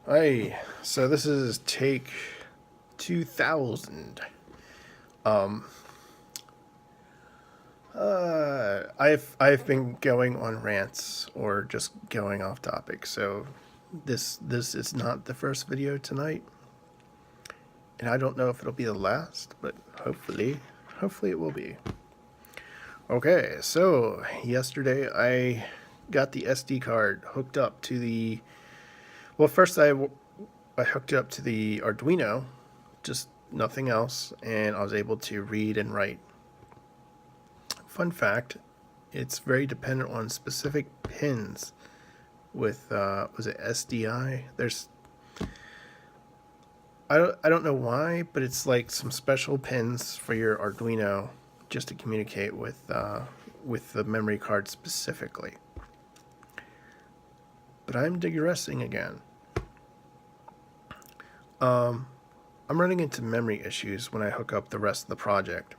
Hi. So this is take 2000. Um I've been going on rants or just going off topic. So this is not the first video tonight. And I don't know if it'll be the last, but hopefully it will be. Okay, so yesterday I got the SD card hooked up to the first I hooked it up to the Arduino, just nothing else, and I was able to read and write. Fun fact, it's very dependent on specific pins with, was it SDI? I don't know why, but it's like some special pins for your Arduino just to communicate with the memory card specifically. But I'm digressing again. I'm running into memory issues when I hook up the rest of the project.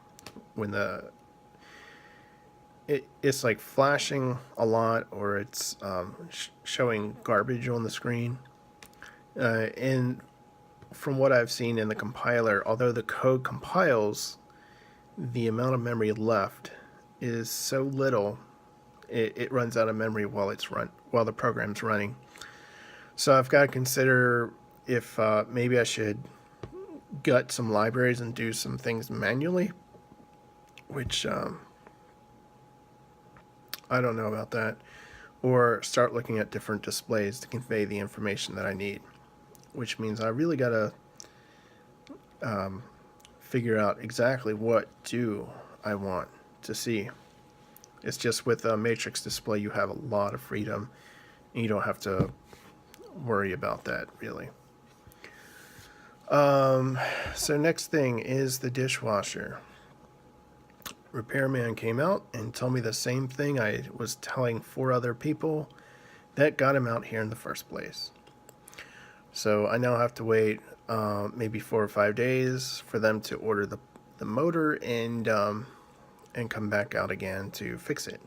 When it's like flashing a lot, or it's showing garbage on the screen. And from what I've seen in the compiler, although the code compiles, the amount of memory left is so little, it runs out of memory while the program's running. So I've got to consider if maybe I should gut some libraries and do some things manually, which I don't know about that, or start looking at different displays to convey the information that I need, which means I really got to figure out exactly what do I want to see. It's just with a matrix display, you have a lot of freedom, and you don't have to worry about that, really. So next thing is the dishwasher. Repairman came out and told me the same thing I was telling 4 other people that got him out here in the first place. So I now have to wait maybe 4 or 5 days for them to order the motor and come back out again to fix it.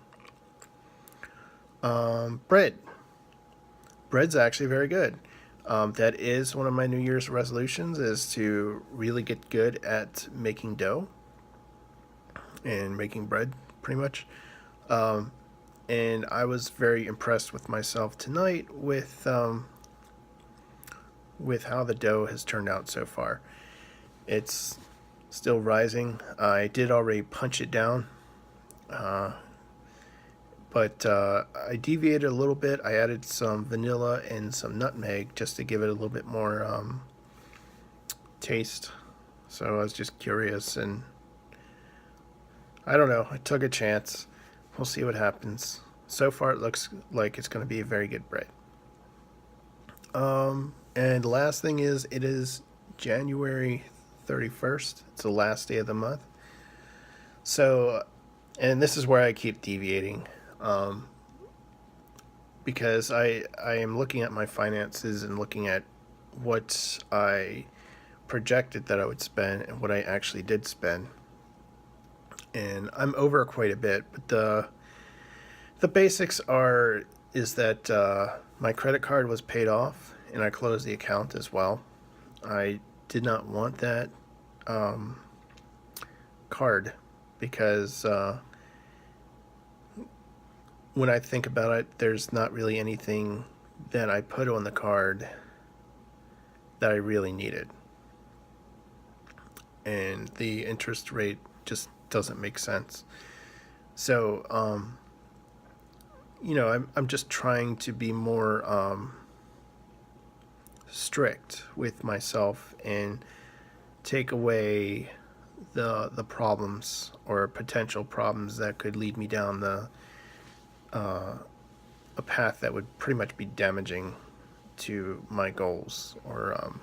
Bread's actually very good. That is one of my New Year's resolutions, is to really get good at making dough and making bread, pretty much. And I was very impressed with myself tonight with how the dough has turned out so far. It's still rising. I did already punch it down, but I deviated a little bit. I added some vanilla and some nutmeg just to give it a little bit more taste. So I was just curious, and I don't know, I took a chance. We'll see what happens. So far it looks like it's going to be a very good bread. And the last thing is, it is January 31st. It's the last day of the month. So, and this is where I keep deviating, because I am looking at my finances and looking at what I projected that I would spend and what I actually did spend. And I'm over quite a bit, but the basics is that my credit card was paid off and I closed the account as well. I did not want that card because when I think about it, there's not really anything that I put on the card that I really needed, and the interest rate just doesn't make sense. So I'm just trying to be more strict with myself and take away the problems or potential problems that could lead me down a path that would pretty much be damaging to my goals. Or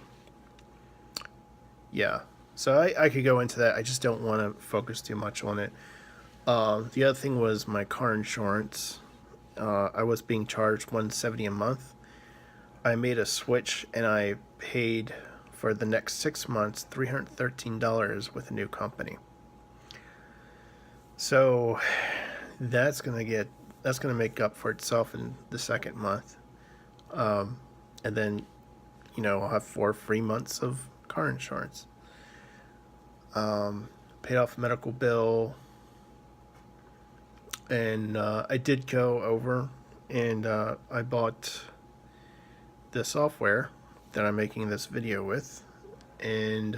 yeah, so I could go into that. I just don't want to focus too much on it. The other thing was my car insurance. I was being charged $170 a month. I made a switch and I paid for the next 6 months $313 with a new company. So that's gonna make up for itself in the second month, and then I'll have 4 free months of car insurance. Paid off a medical bill, and I did go over and I bought the software that I'm making this video with, and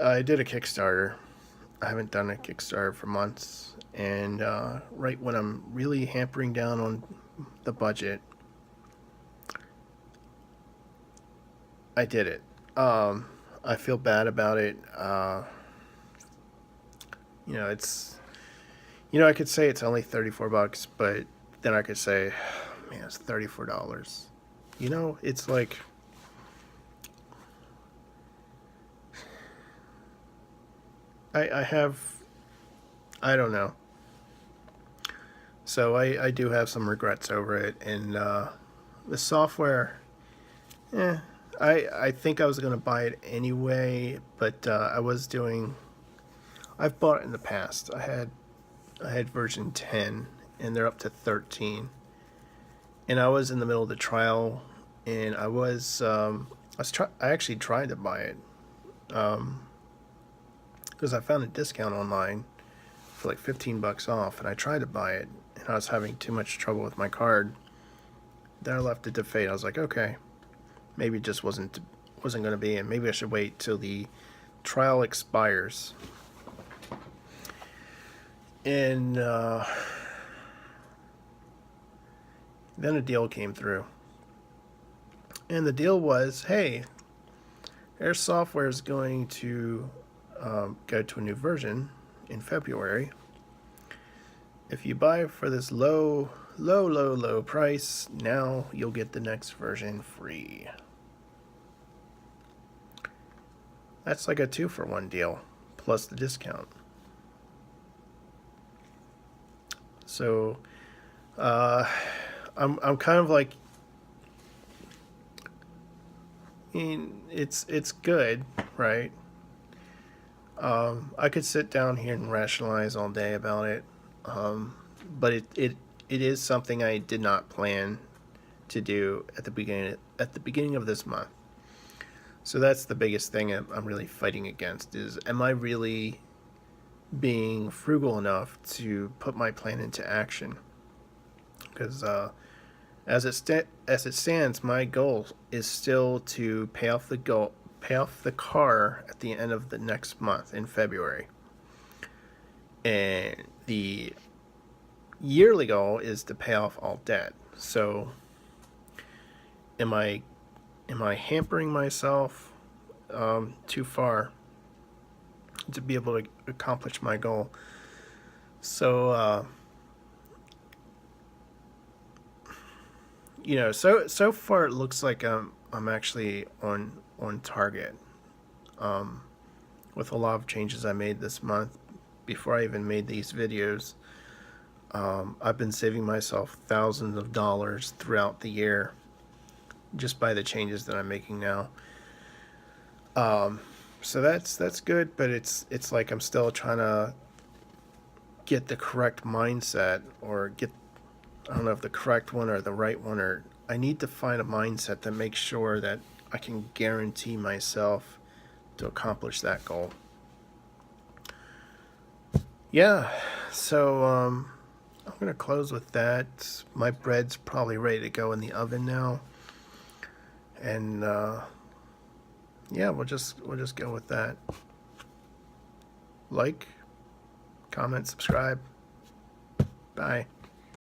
I did a Kickstarter. I haven't done a Kickstarter for months, and right when I'm really hampering down on the budget, I did it. I feel bad about it. It's, I could say it's only $34, but then I could say, man, it's $34. It's like, I don't know. So I do have some regrets over it, and the software, I think I was going to buy it anyway, but I've bought it in the past. I had version 10, and they're up to 13. And I was in the middle of the trial, and I actually tried to buy it, because I found a discount online for like $15 off, and I tried to buy it, and I was having too much trouble with my card. Then I left it to fate. I was like, okay, maybe it just wasn't going to be, and maybe I should wait till the trial expires. And then a deal came through, and the deal was, hey, their software is going to go to a new version in February. If you buy for this low price, now you'll get the next version free. That's like a 2-for-1 deal, plus the discount. So, I'm kind of like, it's good, right? I could sit down here and rationalize all day about it, but it is something I did not plan to do at the beginning of this month. So that's the biggest thing I'm really fighting against, is, am I really being frugal enough to put my plan into action? Because as it stands, my goal is still to pay off the car at the end of the next month in February, and the yearly goal is to pay off all debt. So am I hampering myself too far to be able to accomplish my goal? So so far it looks like I'm actually on target, with a lot of changes I made this month before I even made these videos. I've been saving myself thousands of dollars throughout the year just by the changes that I'm making now. So that's good, but it's like I'm still trying to get the correct mindset, or I don't know if the correct one or the right one, or I need to find a mindset that makes sure that I can guarantee myself to accomplish that goal. Yeah, so I'm going to close with that. My bread's probably ready to go in the oven now. And yeah, we'll just go with that. Like, comment, subscribe. Bye.